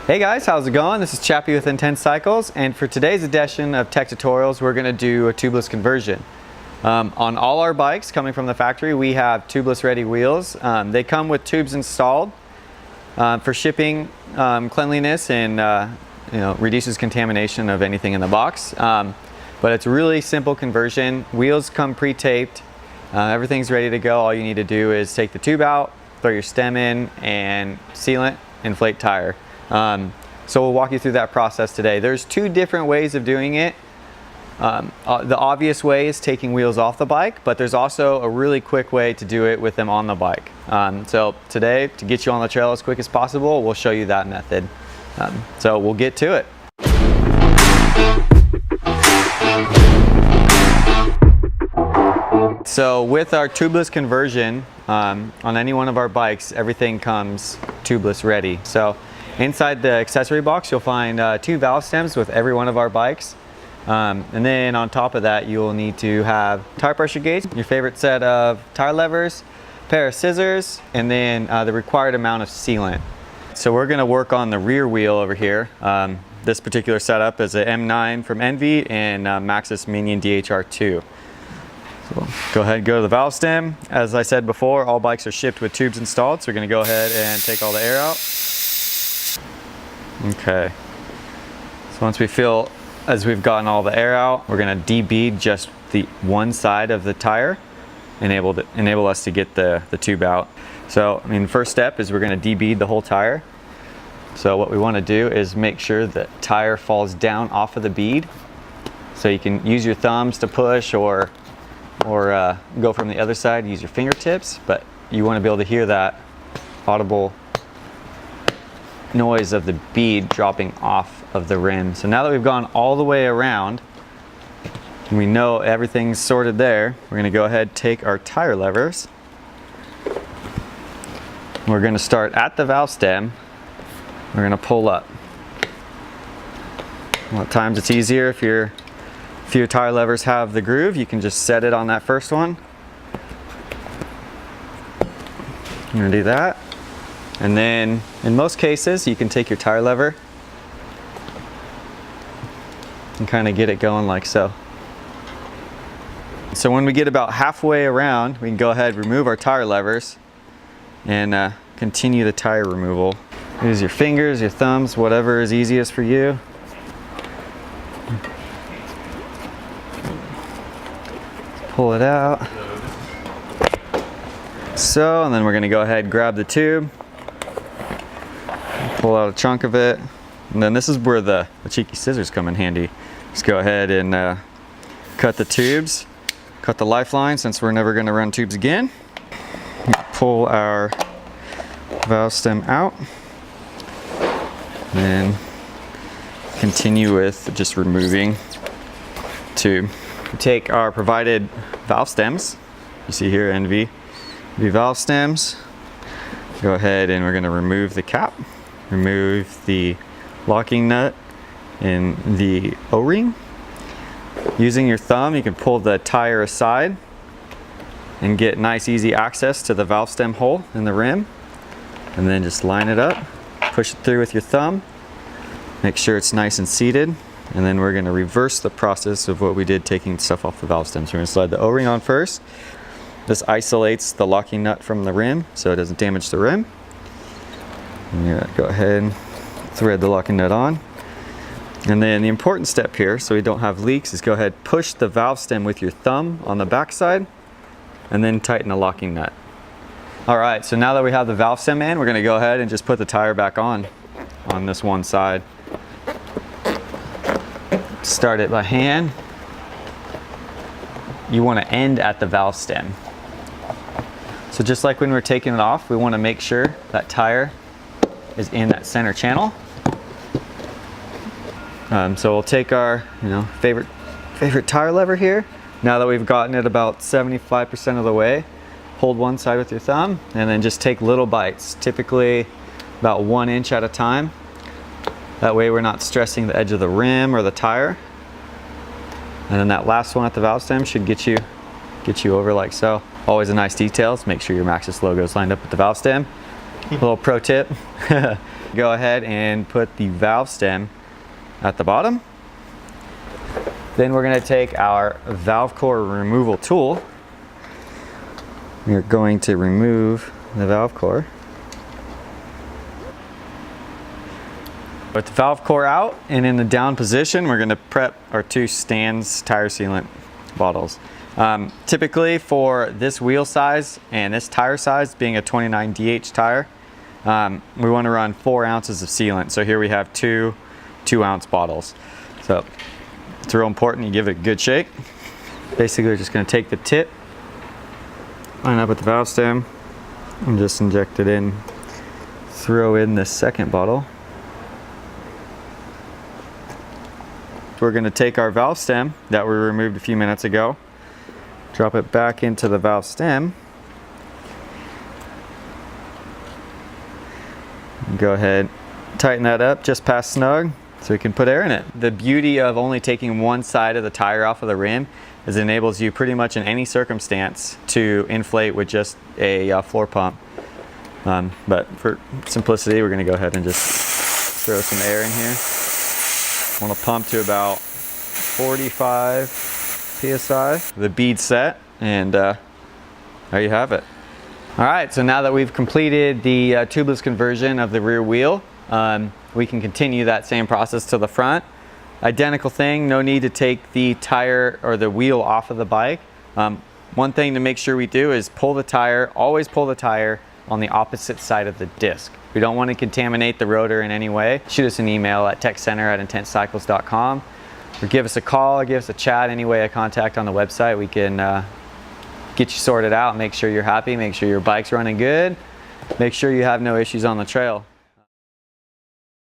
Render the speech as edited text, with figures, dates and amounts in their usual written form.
Hey guys, how's it going? This is Chappie with Intense Cycles, and for today's edition of Tech Tutorials, we're going to do a tubeless conversion. On all our bikes coming from the factory, we have tubeless ready wheels. They come with tubes installed for shipping, cleanliness, and reduces contamination of anything in the box. But it's a really simple conversion. Wheels come pre-taped. Everything's ready to go. All you need to do is take the tube out, throw your stem in, and sealant, inflate tire. So we'll walk you through that process today. There's two different ways of doing it. The obvious way is taking wheels off the bike, but there's also a really quick way to do it with them on the bike. So today, to get you on the trail as quick as possible, we'll show you that method. So we'll get to it. So with our tubeless conversion, on any one of our bikes, everything comes tubeless ready. So inside the accessory box, you'll find 2 valve stems with every one of our bikes. And then on top of that, you'll need to have tire pressure gauge, your favorite set of tire levers, pair of scissors, and then the required amount of sealant. So we're gonna work on the rear wheel over here. This particular setup is an M9 from Envy and Maxxis Minion DHR2. So go ahead and go to the valve stem. As I said before, all bikes are shipped with tubes installed, so we're gonna go ahead and take all the air out. Okay, so once we feel as we've gotten all the air out, we're gonna de-bead just the one side of the tire, enable us to get the tube out. So, the first step is we're gonna de-bead the whole tire. So what we wanna do is make sure the tire falls down off of the bead. So you can use your thumbs to push or go from the other side, use your fingertips, but you wanna be able to hear that audible noise of the bead dropping off of the rim. So now that we've gone all the way around and we know everything's sorted there, we're going to go ahead and take our tire levers. We're going to start at the valve stem. We're going to pull up. A lot of times it's easier if your tire levers have the groove, you can just set it on that first one. I'm going to do that. And then in most cases, you can take your tire lever and kind of get it going like so. So when we get about halfway around, we can go ahead and remove our tire levers and continue the tire removal. Use your fingers, your thumbs, whatever is easiest for you. Pull it out. So, and then we're gonna go ahead and grab the tube. Pull out a chunk of it, and then this is where the cheeky scissors come in handy. Just go ahead and cut the tubes, cut the lifeline since we're never going to run tubes again. Pull our valve stem out, and then continue with just removing tube. We take our provided valve stems, you see here Envy valve stems, go ahead and we're going to remove the cap. Remove the locking nut and the O-ring. Using your thumb, you can pull the tire aside and get nice easy access to the valve stem hole in the rim. And then just line it up, push it through with your thumb, make sure it's nice and seated. And then we're gonna reverse the process of what we did taking stuff off the valve stem. So we're gonna slide the O-ring on first. This isolates the locking nut from the rim so it doesn't damage the rim. Go ahead and thread the locking nut on. And then the important step here, so we don't have leaks, is go ahead and push the valve stem with your thumb on the back side and then tighten the locking nut. All right, so now that we have the valve stem in, we're gonna go ahead and just put the tire back on this one side. Start it by hand. You wanna end at the valve stem. So just like when we're taking it off, we wanna make sure that tire is in that center channel. So we'll take our favorite tire lever here. Now that we've gotten it about 75% of the way, hold one side with your thumb and then just take little bites, typically about 1 inch at a time. That way we're not stressing the edge of the rim or the tire. And then that last one at the valve stem should get you over like so. Always a nice detail, so make sure your Maxxis logo is lined up with the valve stem. A little pro tip. Go ahead and put the valve stem at the bottom. Then we're going to take our valve core removal tool. We're going to remove the valve core. With the valve core out and in the down position, we're going to prep our 2 Stan's tire sealant bottles. Typically for this wheel size and this tire size, being a 29 DH tire, we want to run 4 ounces of sealant. So here we have 2 2-ounce bottles. So it's real important you give it a good shake. Basically, we're just going to take the tip, line up with the valve stem, and just inject it in. Throw in the second bottle. We're going to take our valve stem that we removed a few minutes ago, drop it back into the valve stem, and go ahead, tighten that up just past snug so we can put air in it. The beauty of only taking one side of the tire off of the rim is it enables you pretty much in any circumstance to inflate with just a floor pump. But for simplicity, we're going to go ahead and just throw some air in here. I want to pump to about 45 psi. The bead set, and there you have it. All right, so now that we've completed the tubeless conversion of the rear wheel, we can continue that same process to the front. Identical thing, no need to take the tire or the wheel off of the bike. One thing to make sure we do is pull the tire, always pull the tire on the opposite side of the disc. We don't want to contaminate the rotor in any way. Shoot us an email at techcenter@intentcycles.com, or give us a call, or give us a chat, any way of contact on the website. We can get you sorted out, make sure you're happy, make sure your bike's running good, make sure you have no issues on the trail.